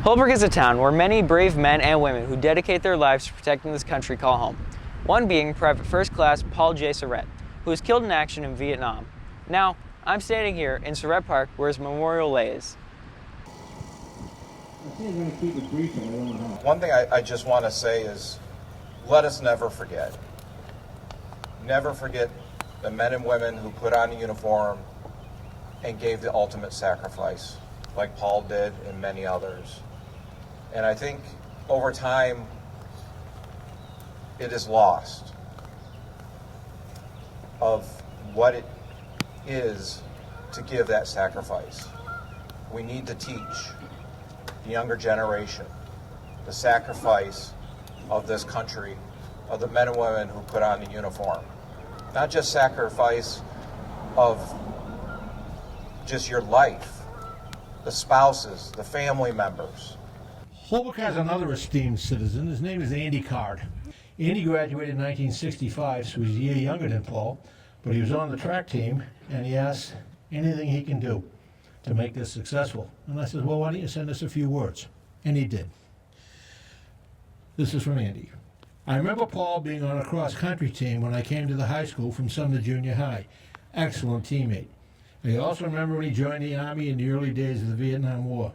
Holbrook is a town where many brave men and women who dedicate their lives to protecting this country call home. One being Private First Class Paul J. Surrette, who was killed in action in Vietnam. Now, I'm standing here in Surrette Park where his memorial lays. One thing I just want to say is, let us never forget. Never forget the men and women who put on a uniform and gave the ultimate sacrifice, like Paul did and many others. And I think over time, it is lost of what it is to give that sacrifice. We need to teach the younger generation the sacrifice of this country, of the men and women who put on the uniform. Not just sacrifice of just your life, the spouses, the family members. Holbrook has another esteemed citizen. His name is Andy Card. Andy graduated in 1965, so he's a year younger than Paul, but he was on the track team, and he asked anything he can do to make this successful. And I said, well, why don't you send us a few words? And he did. This is from Andy. I remember Paul being on a cross-country team when I came to the high school from Sumner Junior High. Excellent teammate. I also remember when he joined the Army in the early days of the Vietnam War.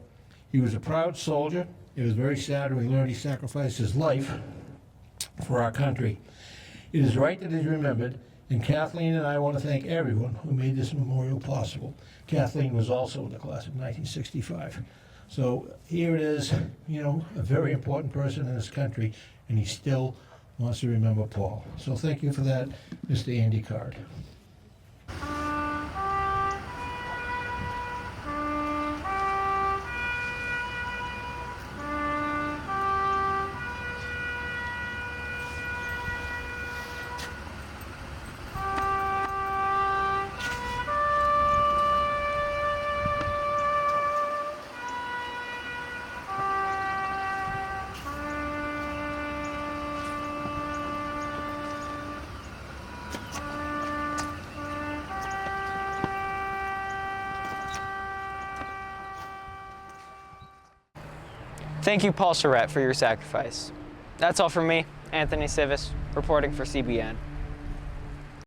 He was a proud soldier. It was very sad when we learned he sacrificed his life for our country. It is right that he's remembered, and Kathleen and I want to thank everyone who made this memorial possible. Kathleen was also in the class of 1965. So here it is, a very important person in this country, and he still wants to remember Paul. So thank you for that, Mr. Andy Card. Thank you, Paul Surrette, for your sacrifice. That's all from me, Anthony Civis, reporting for CBN.